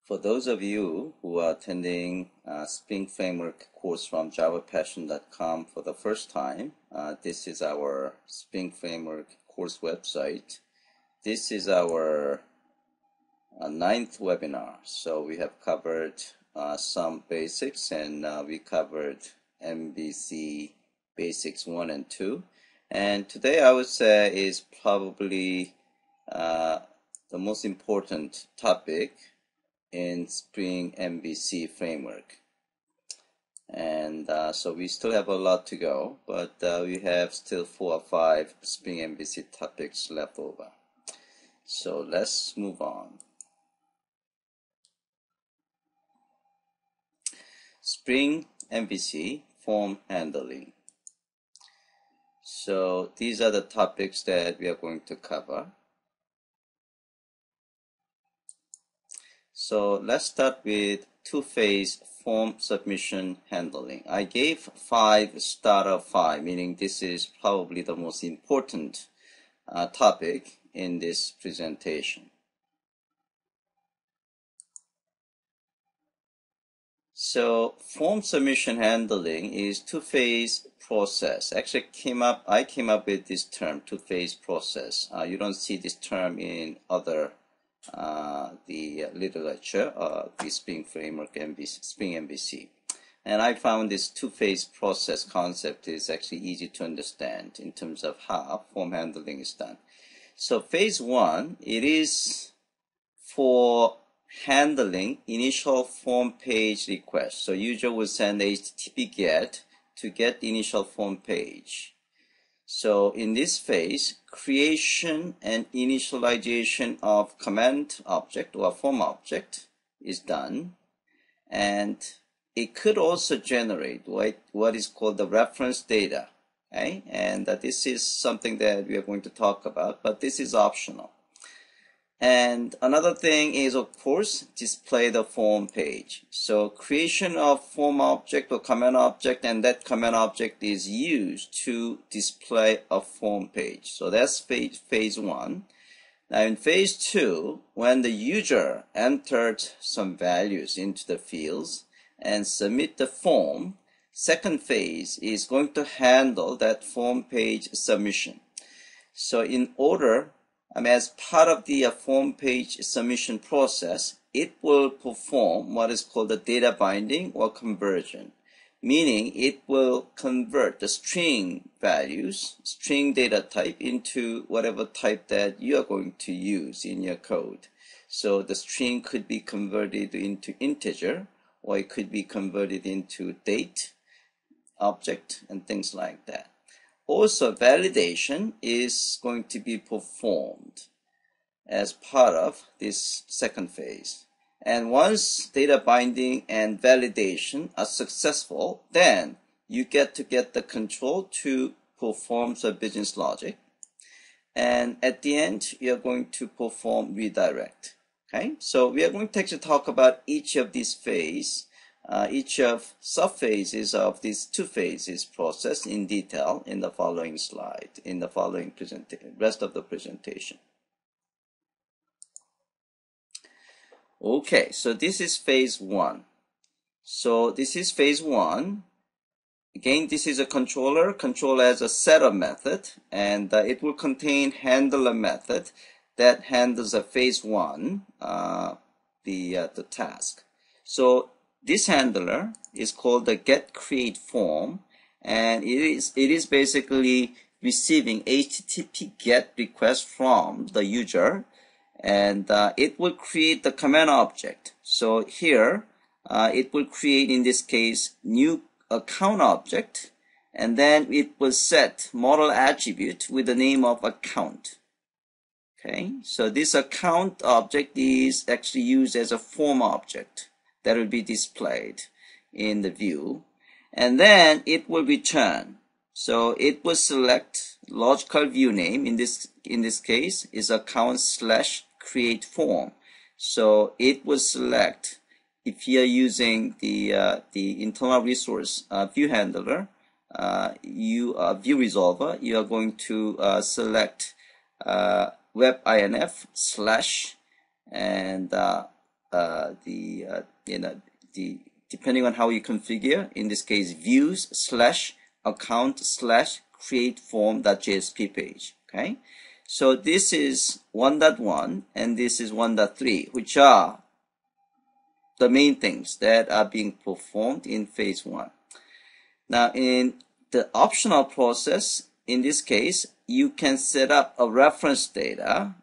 For those of you who are attending Spring Framework course from javapassion.com for the first time, this is our Spring Framework course website. This is our ninth webinar. So we have covered some basics, and we covered MVC Basics 1 and 2. And today I would say is probably the most important topic in SpringMVC framework. And so we still have a lot to go, but we have still 4 or 5 SpringMVC topics left over. So let's move on. SpringMVC Form Handling. So these are the topics that we are going to cover. So let's start with two-phase form submission handling. I gave 5 starter 5, meaning this is probably the most important topic in this presentation. So form submission handling is two-phase process. Actually, I came up with this term, two-phase process. You don't see this term in other the literature, the Spring Framework SpringMVC. And I found this two-phase process concept is actually easy to understand in terms of how form handling is done. So phase 1, it is for handling initial form page requests. So user will send HTTP GET to get the initial form page. So in this phase, creation and initialization of command object or form object is done, and it could also generate what is called the reference data. Okay? And this is something that we are going to talk about, but this is optional. And another thing is, of course, display the form page. So creation of form object or command object, and that command object is used to display a form page. So that's phase 1. Now in phase 2, when the user entered some values into the fields and submit the form, second phase is going to handle that form page submission. So in order, as part of the form page submission process, it will perform what is called the data binding or conversion, meaning it will convert the string values, string data type, into whatever type that you are going to use in your code. So the string could be converted into integer, or it could be converted into date, object, and things like that. Also, validation is going to be performed as part of this second phase. And once data binding and validation are successful, then you get the control to perform some business logic. And at the end, you're going to perform redirect. Okay? So we are going to actually talk about each of these phases. Each of subphases of these two phases process in detail in the following slide, in the following rest of the presentation. Okay, so this is phase 1. So this is phase 1. Again, this is a controller. Controller has a setup method, and it will contain handler method that handles a phase 1, the task. So this handler is called the getCreateForm, and it is basically receiving HTTP GET request from the user, and it will create the command object. So here it will create, in this case, new account object, and then it will set model attribute with the name of account. Okay, so this account object is actually used as a form object that will be displayed in the view, and then it will return. So it will select logical view name. In this case is account/createForm. So it will select, if you are using the internal resource view handler, view resolver, you are going to select webinf/ and depending on how you configure, in this case views / account / create form.jsp page. Okay, so this is 1.1 and this is 1.3, which are the main things that are being performed in phase 1. Now in the optional process, in this case, you can set up a reference data.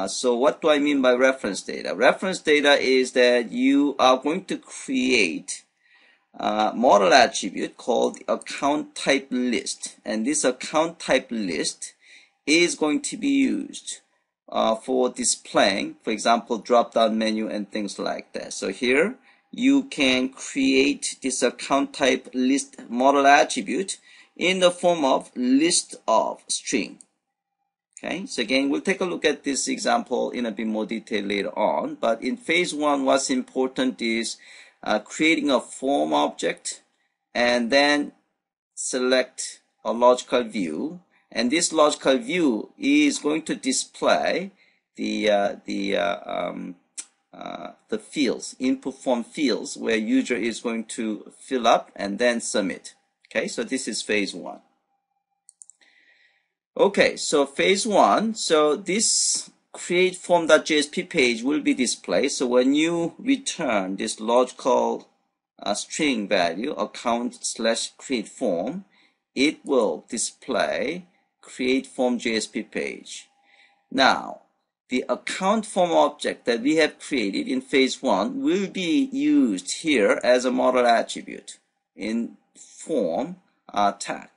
So what do I mean by reference data? Reference data is that you are going to create a model attribute called account type list, and this account type list is going to be used for displaying, for example, drop-down menu and things like that. So here you can create this account type list model attribute in the form of list of string. Okay, so again, we'll take a look at this example in a bit more detail later on. But in phase 1, what's important is creating a form object and then select a logical view. And this logical view is going to display the fields, input form fields, where user is going to fill up and then submit. Okay, so this is phase 1. Okay, so phase 1, so this create form.jsp page will be displayed. So when you return this logical string value, account / create form, it will display create form JSP page. Now, the account form object that we have created in phase 1 will be used here as a model attribute in form tag.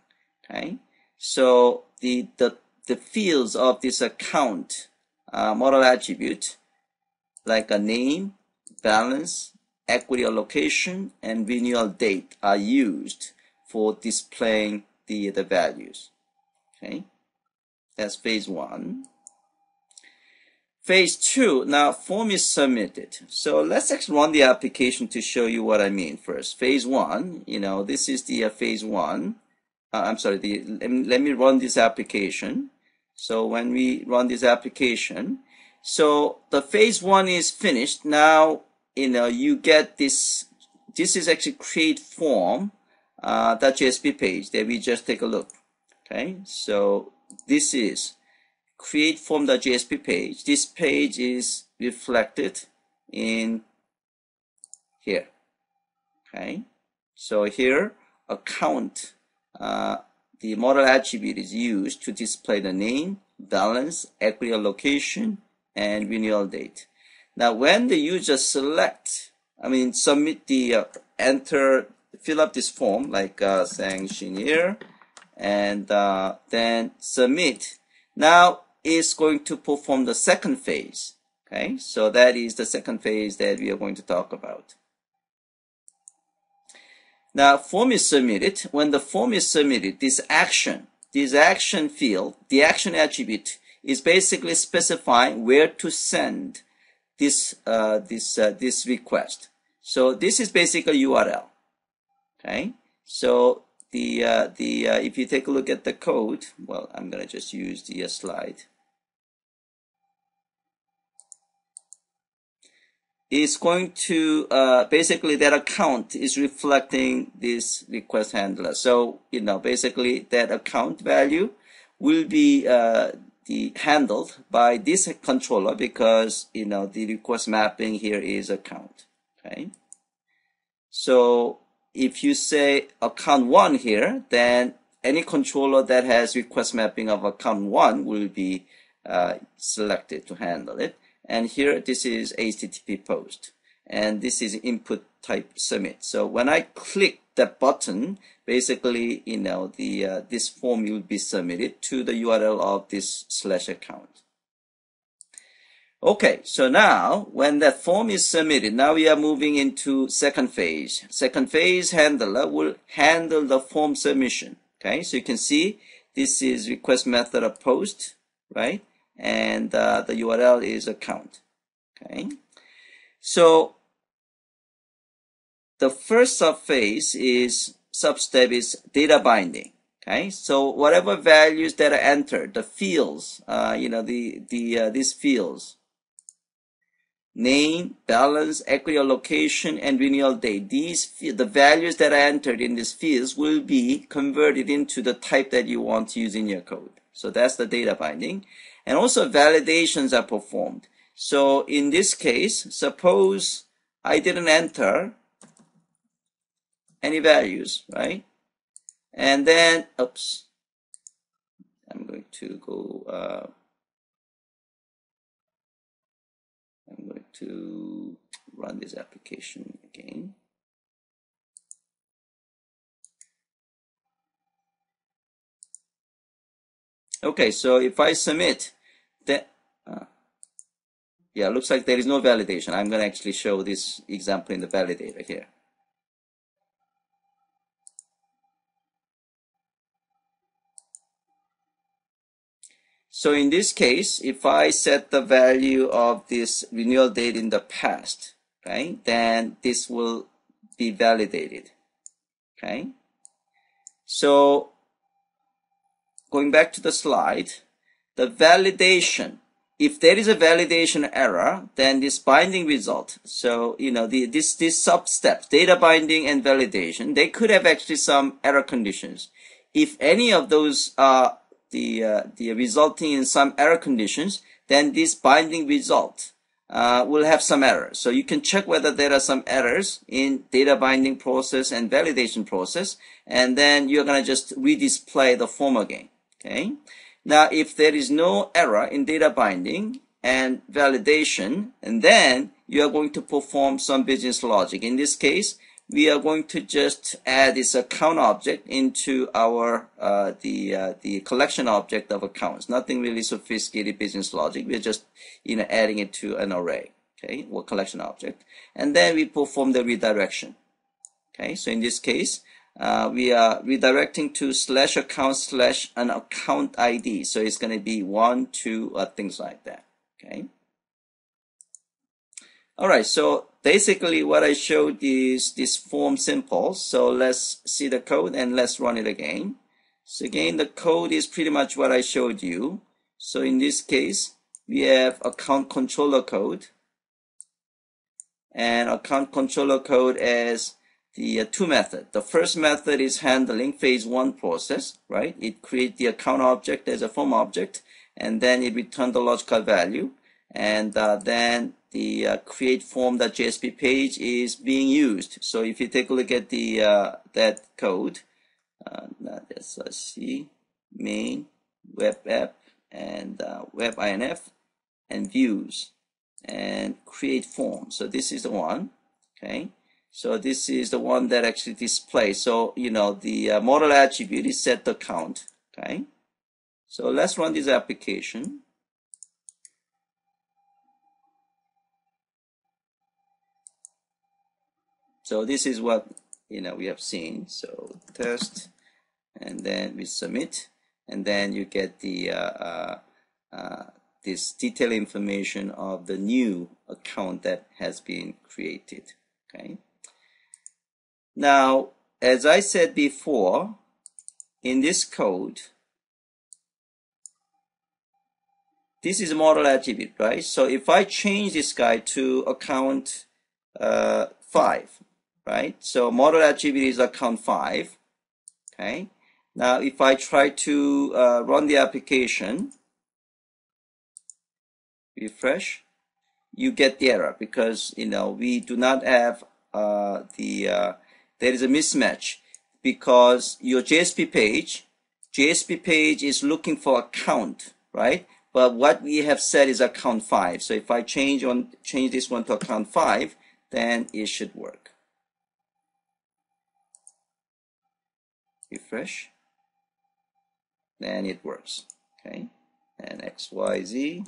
Okay, so the fields of this account model attribute, like a name, balance, equity allocation, and renewal date, are used for displaying the values. Okay, that's phase 1. Phase 2, now form is submitted. So let's actually run the application to show you what I mean first. Phase 1, this is the phase 1. Let me run this application. So when we run this application, so the phase 1 is finished. Now, you get this is actually create form .jsp page that we just take a look. Okay, so this is create form.jsp page. This page is reflected in here. Okay, so here account, the model attribute is used to display the name, balance, equity allocation, and renewal date. Now, when the user submit the fill up this form, like saying engineer, and then submit. Now it's going to perform the second phase. Okay, so that is the second phase that we are going to talk about. Now, form is submitted. When the form is submitted, this action field, the action attribute, is basically specifying where to send this request. So this is basically URL. Okay, so if you take a look at the code, well, I'm gonna just use the slide. It's going to basically that account is reflecting this request handler. So basically that account value will be handled by this controller, because the request mapping here is account. Okay, so if you say account 1 here, then any controller that has request mapping of account 1 will be selected to handle it. And here, this is HTTP post, and this is input type submit. So when I click that button, basically, this form will be submitted to the URL of this /account. Okay, so now when that form is submitted, now we are moving into second phase. Second phase handler will handle the form submission. Okay, so you can see this is request method of post, right? And the URL is account. Okay, so the first substep is data binding. Okay, so whatever values that are entered, the fields, these fields name, balance, equity allocation, and renewal date. The values that are entered in these fields will be converted into the type that you want to use in your code. So that's the data binding. And also validations are performed. So in this case, suppose I didn't enter any values, right? And then, oops, I'm going to go, I'm going to run this application again. Okay, so if I submit that, yeah, looks like there is no validation. I'm going to actually show this example in the validator here. So in this case, if I set the value of this renewal date in the past, okay, then this will be validated, okay. So going back to the slide, the validation, if there is a validation error, then this binding result, so this sub-steps, data binding and validation, they could have actually some error conditions. If any of those are the resulting in some error conditions, then this binding result will have some errors. So you can check whether there are some errors in data binding process and validation process, and then you're going to just redisplay the form again. Okay. Now, if there is no error in data binding and validation, and then you are going to perform some business logic. In this case, we are going to just add this account object into our the collection object of accounts. Nothing really sophisticated business logic. We're just adding it to an array, okay, or collection object, and then we perform the redirection. Okay, so in this case, we are redirecting to /account/ an account ID. So it's going to be 1, 2, things like that. Okay. All right. So basically, what I showed is this form simple. So let's see the code and let's run it again. So again, the code is pretty much what I showed you. So in this case, we have account controller code, and account controller code as the two methods. The first method is handling phase 1 process, right? It creates the account object as a form object, and then it returns the logical value, and then the create form.jsp page is being used. So if you take a look at the that code, let's see, main, web app, and web inf, and views, and create form. So this is the one, okay? So this is the one that actually displays. So, the model attribute is set the count. Okay. So let's run this application. So this is what, we have seen. So test, and then we submit, and then you get the, this detailed information of the new account that has been created. Okay. Now, as I said before, in this code, this is a model attribute, right? So if I change this guy to account 5, right? So model attribute is account 5, okay? Now, if I try to run the application, refresh, you get the error because, we do not have there is a mismatch because your JSP page is looking for account, right? But what we have set is account 5. So if I change this one to account 5, then it should work. Refresh, then it works. Okay, and XYZ,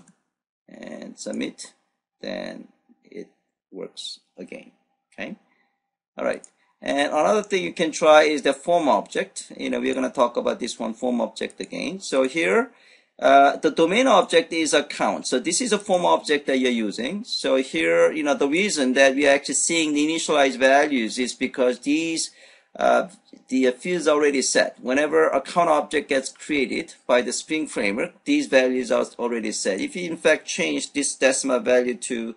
and submit, then it works again. Okay, all right. And another thing you can try is the form object. We're going to talk about this one, form object again. So here, the domain object is account. So this is a form object that you're using. So here, the reason that we are actually seeing the initialized values is because these, the fields are already set. Whenever account object gets created by the Spring framework, these values are already set. If you in fact change this decimal value to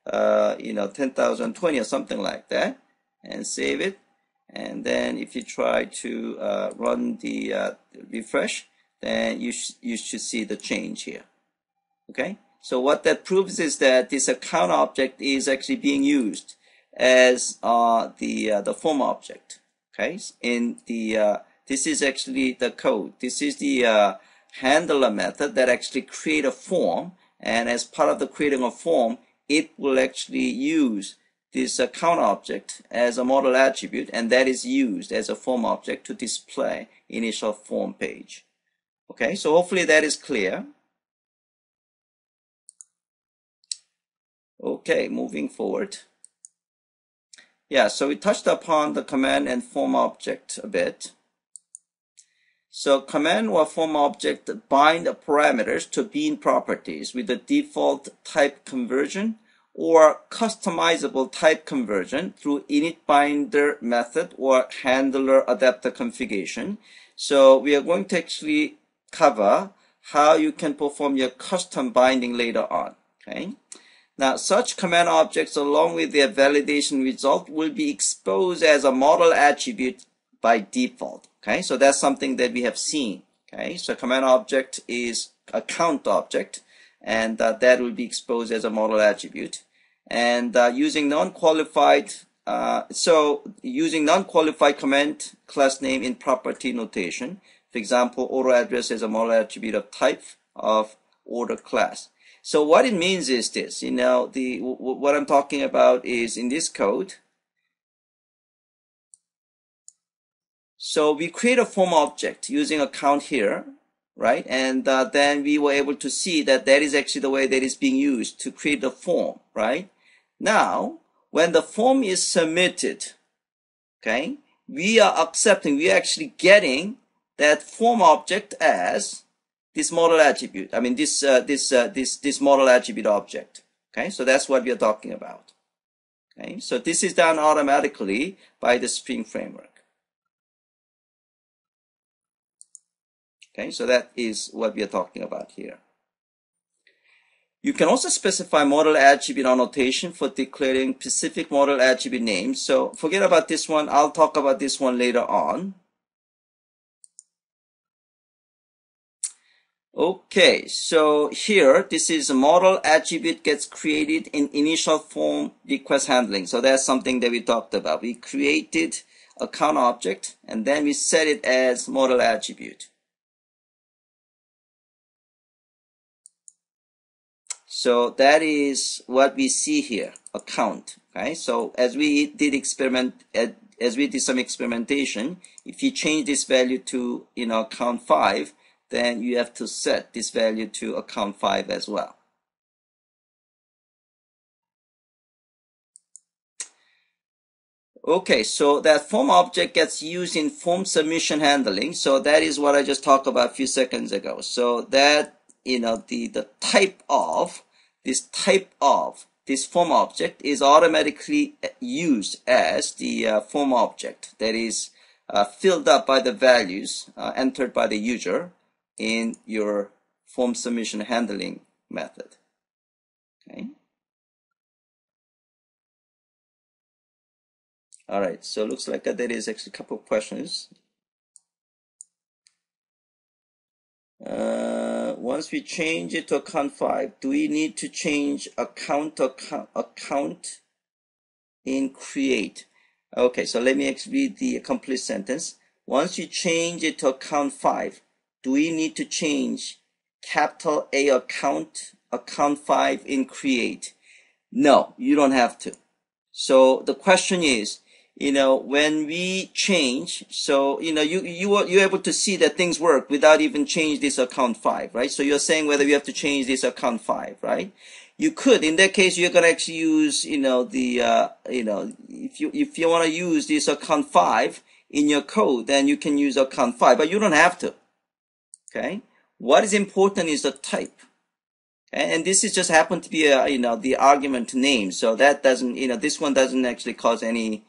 10,020 or something like that, and save it. And then if you try to run the refresh, then you should see the change here. Okay, so what that proves is that this account object is actually being used as the form object. Okay, in the this is actually the code. This is the handler method that actually create a form, and as part of the creating a form, it will actually use this account object as a model attribute, and that is used as a form object to display initial form page. Okay, so hopefully that is clear. Okay, moving forward. Yeah, so we touched upon the command and form object a bit. So command or form object bind parameters to bean properties with the default type conversion or customizable type conversion through init binder method or handler adapter configuration. So we are going to actually cover how you can perform your custom binding later on. Okay. Now, such command objects along with their validation result will be exposed as a model attribute by default. Okay, so that's something that we have seen. Okay, so command object is a count object, and that will be exposed as a model attribute. And using non-qualified, using non-qualified command class name in property notation. For example, order address is a model attribute of type of order class. So what it means is this, what I'm talking about is in this code. So we create a form object using a count here, right? And then we were able to see that that is actually the way that is being used to create the form, right? Now, when the form is submitted, okay, we are accepting, we are actually getting that form object as this model attribute. I mean, this model attribute object. Okay, so that's what we are talking about. Okay, so this is done automatically by the Spring framework. Okay, so that is what we are talking about here. You can also specify model attribute annotation for declaring specific model attribute names. So forget about this one. I'll talk about this one later on. Okay, so here, this is a model attribute gets created in initial form request handling. So that's something that we talked about. We created a count object, and then we set it as model attribute. So that is what we see here, a count. Okay, so as we did some experimentation, if you change this value to count 5, then you have to set this value to account 5 as well. Okay, so that form object gets used in form submission handling. So that is what I just talked about a few seconds ago. So that, the type of this form object is automatically used as the form object that is filled up by the values entered by the user in your form submission handling method. Okay. All right. So it looks like there is actually a couple of questions. Once we change it to account 5, do we need to change account in create? Okay. So let me read the complete sentence. Once you change it to account 5, do we need to change capital A account 5 in create? No, you don't have to. So the question is, when we change, so you're able to see that things work without even change this account 5, right? So you're saying whether you have to change this account 5, right? You could. In that case, you're gonna actually use, if you want to use this account 5 in your code, then you can use account 5, but you don't have to. Okay, what is important is the type, and this is just happened to be the argument name, so that doesn't this one doesn't actually cause any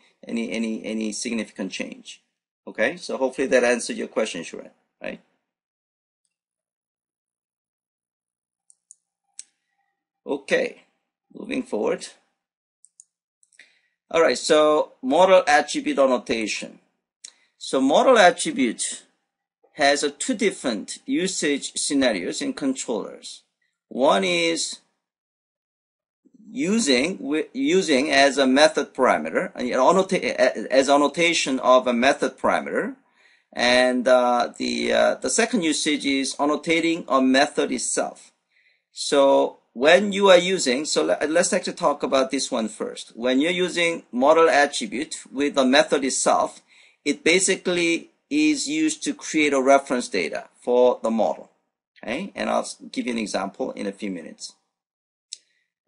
significant change. Okay, so hopefully that answered your question, Shuren, right? Okay, moving forward. All right, so model attribute annotation. So model attribute has two different usage scenarios in controllers. One is using as a method parameter, as annotation of a method parameter, and the second usage is annotating a method itself. So when you are using, so let's actually talk about this one first. When you're using model attribute with the method itself, it basically is used to create a reference data for the model. Okay, and I'll give you an example in a few minutes.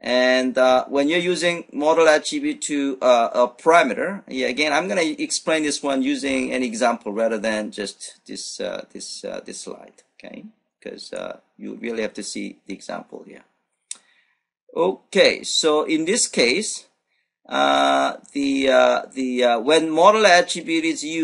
And when you're using model attribute to a parameter, again, I'm going to explain this one using an example rather than just this slide. Okay, because you really have to see the example here. Okay, so in this case, when model attribute is used